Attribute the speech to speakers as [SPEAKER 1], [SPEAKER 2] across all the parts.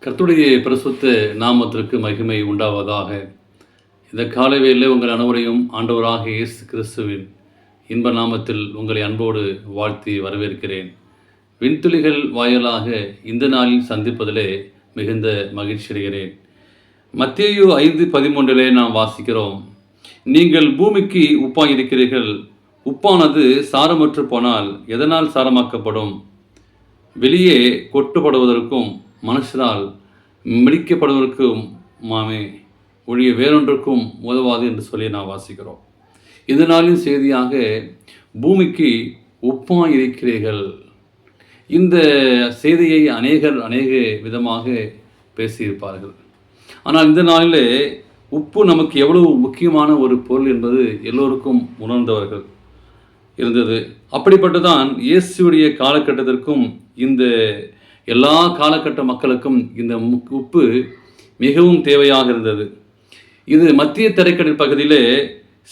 [SPEAKER 1] கர்த்தருடைய பரிசுத்த நாமத்திற்கு மகிமை உண்டாவதாக. இந்த காலை உங்கள் அனைவரையும் ஆண்டவராக இயேசு கிறிஸ்துவின் இன்ப நாமத்தில் உங்களை அன்போடு வாழ்த்தி வரவேற்கிறேன். விண்துளிகள் வாயிலாக இந்த நாளில் சந்திப்பதிலே மிகுந்த மகிழ்ச்சி அடைகிறேன். மத்தேயு 5:13 நாம் வாசிக்கிறோம், நீங்கள் பூமிக்கு உப்பாய் இருக்கிறீர்கள். உப்பானது சாரமற்று போனால் எதனால் சாரமாக்கப்படும்? வெளியே கொட்டுப்படுவதற்கும் மனுஷரால் மிதிக்கப்படுவதற்கும் மாமே ஒழிய வேறொன்றுக்கும் உதவாது என்று சொல்லி நாம் வாசிக்கிறோம். இதனாலின் செய்தியாக பூமிக்கு உப்பாய் இருக்கிறீர்கள். இந்த செய்தியை அநேக விதமாக பேசியிருப்பார்கள். ஆனால் இந்த நாளிலே உப்பு நமக்கு எவ்வளவு முக்கியமான ஒரு பொருள் என்பது எல்லோருக்கும் உணர்ந்தவர்கள் இருந்தது. அப்படிப்பட்டதான் இயேசுடைய காலகட்டத்திற்கும் இந்த எல்லா காலகட்ட மக்களுக்கும் இந்த உப்பு மிகவும் தேவையாக இருந்தது. இது மத்திய தரைக்கடல் பகுதியிலே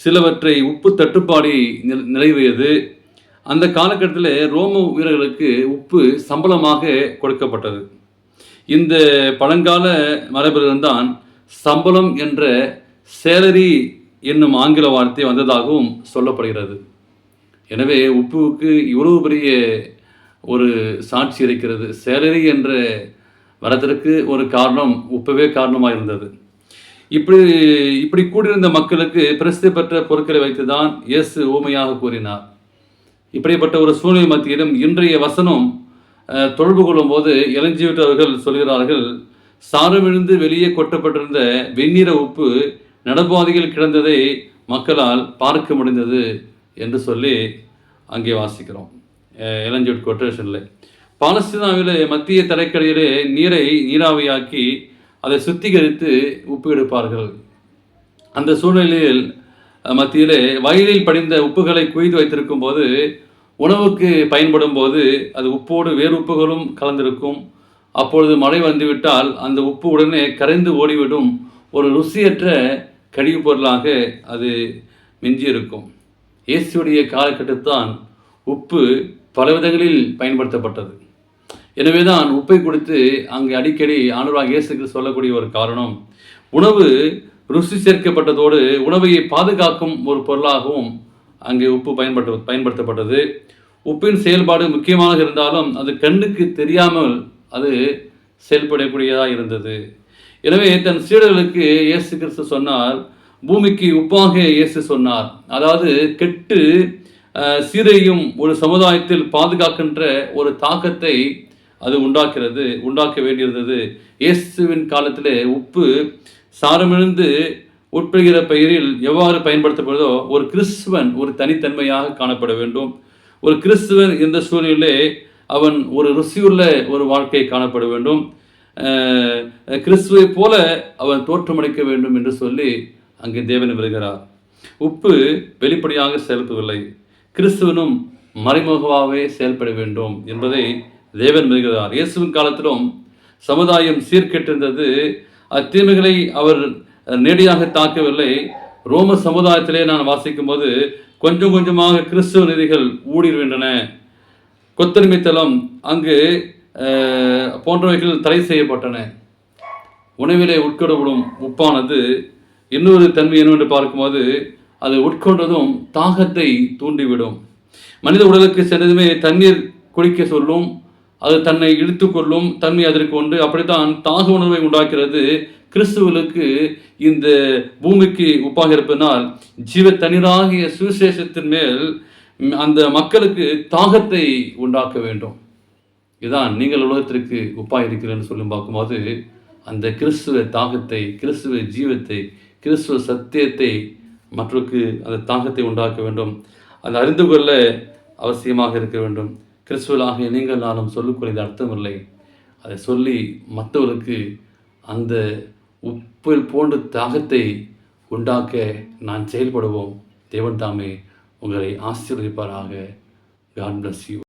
[SPEAKER 1] சிலவற்றை உப்பு தட்டுப்பாடு நிலவியது. அந்த காலகட்டத்தில் ரோம வீரர்களுக்கு உப்பு சம்பளமாக கொடுக்கப்பட்டது. இந்த பழங்கால மரபிலிருந்தான் சம்பளம் என்ற சேலரி என்னும் ஆங்கில வார்த்தை வந்ததாகவும் சொல்லப்படுகிறது. எனவே உப்புவுக்கு இவ்வளவு பெரிய ஒரு சாட்சி இருக்கிறது. சேலரி என்ற வரத்திற்கு ஒரு காரணம் உப்பவே காரணமாக இருந்தது. இப்படி கூடியிருந்த மக்களுக்கு பிரசித்தி பெற்ற பொருட்களை வைத்து தான் இயேசு ஊமையாக கூறினார். இப்படிப்பட்ட ஒரு சூழ்நிலை மத்தியிலும் இன்றைய வசனம் தொடர்பு கொள்ளும் போது இளஞ்சிவிட்டவர்கள் சொல்கிறார்கள், சாரமிழ்ந்து வெளியே கொட்டப்பட்டிருந்த வெந்நீர உப்பு நடப்பாதையில் கிடந்ததை மக்களால் பார்க்க முடிந்தது என்று சொல்லி அங்கே வாசிக்கிறோம். இளஞ்சூட் கொட்டேஷனில் பாலஸ்தீனாவிலே மத்திய தரைக்கடையிலே நீரை நீராவியாக்கி அதை சுத்திகரித்து உப்பு எடுப்பார்கள். அந்த சூழ்நிலையில் மத்தியிலே வயலில் படிந்த உப்புகளை குவித்து வைத்திருக்கும் போது உணவுக்கு பயன்படும் போது அது உப்போடு வேறு உப்புகளும் கலந்திருக்கும். அப்பொழுது மழை வந்துவிட்டால் அந்த உப்பு உடனே கரைந்து ஓடிவிடும். ஒரு ருசியற்ற கழிவுப் பொருளாக அது மிஞ்சியிருக்கும். இயேசுடைய காலகட்டத்தான் உப்பு பல விதங்களில் பயன்படுத்தப்பட்டது. எனவே தான் உப்பை கொடுத்து அங்கே அடிக்கடி ஆண்டவராகிய இயேசுக்கு சொல்லக்கூடிய ஒரு காரணம், உணவு ருசி சேர்க்கப்பட்டதோடு உணவை பாதுகாக்கும் ஒரு பொருளாகவும் அங்கே உப்பு பயன்படுத்தப்பட்டது. உப்பின் செயல்பாடு முக்கியமாக இருந்தாலும் அது கண்ணுக்கு தெரியாமல் அது செயல்படக்கூடியதாக இருந்தது. எனவே தன் சீடர்களுக்கு இயேசு கிறிஸ்து சொன்னார், பூமிக்கு உப்பாக இயேசு சொன்னார். அதாவது கெட்டு சீரையும் ஒரு சமுதாயத்தில் பாதுகாக்கின்ற ஒரு தாக்கத்தை அது உண்டாக்க வேண்டியிருந்தது. இயேசுவின் காலத்திலே உப்பு சாரமிழ்ந்து உட்படுகிற பெயரில் எவ்வாறு பயன்படுத்தப்படுதோ ஒரு கிறிஸ்துவன் ஒரு தனித்தன்மையாக காணப்பட வேண்டும். ஒரு கிறிஸ்துவன் இந்த சூழ்நிலையிலே அவன் ஒரு ருசியுள்ள ஒரு வாழ்க்கை காணப்பட வேண்டும். கிறிஸ்துவை போல அவன் தோற்றமளிக்க வேண்டும் என்று சொல்லி அங்கே தேவன் வருகிறார். உப்பு வெளிப்படையாக செயல்படவில்லை, கிறிஸ்துவனும் மறைமுகமாகவே செயல்பட வேண்டும் என்பதை தேவன் வருகிறார். இயேசுவின் காலத்திலும் சமுதாயம் சீர்கெட்டிருந்தது. அத்தீமைகளை அவர் நேரடியாக தாக்கவில்லை. ரோம சமுதாயத்திலே நான் வாசிக்கும் போது கொஞ்சம் கொஞ்சமாக கிறிஸ்துவ நீதிகள் ஊடுருகின்றன. கொத்தடிமைத்தலம் அங்கு போன்றவைகள் தடை செய்யப்பட்டன. உணவிலே உட்கொள்ளப்படும் உப்பானது இன்னொரு தன்மை என்னவென்று பார்க்கும்போது அது உட்கொண்டதும் தாகத்தை தூண்டிவிடும். மனித உடலுக்கு சென்றதுமே தண்ணீர் குடிக்க சொல்லும், அது தன்னை இழுத்து கொள்ளும் தன்மை அதற்கு உண்டு. அப்படித்தான் தாக உணர்வை உண்டாக்கிறது. கிறிஸ்துவனுக்கு இந்த பூமிக்கு உப்பாக இருப்பதனால் ஜீவ தண்ணீராகிய சுவிசேஷத்தின் மேல் அந்த மக்களுக்கு தாகத்தை உண்டாக்க வேண்டும். இதுதான் நீங்கள் உலகத்திற்கு உப்பாக இருக்கிறேன்னு சொல்லி பார்க்கும்போது அந்த கிறிஸ்துவ தாகத்தை, கிறிஸ்துவ ஜீவத்தை, கிறிஸ்துவ சத்தியத்தை மற்றவருக்கு அந்த தாகத்தை உண்டாக்க வேண்டும். அதை அறிந்து கொள்ள அவசியமாக இருக்க வேண்டும். கிறிஸ்துவலாகிய நீங்கள் நானும் சொல்லிக்கொள்ள அர்த்தமில்லை. அதை சொல்லி மற்றவருக்கு அந்த உப்பில் போன்ற தாகத்தை உண்டாக்க நான் செயல்படுவோம். தேவன் தாமே உங்களை ஆசீர்வதிப்பாராக. God bless you.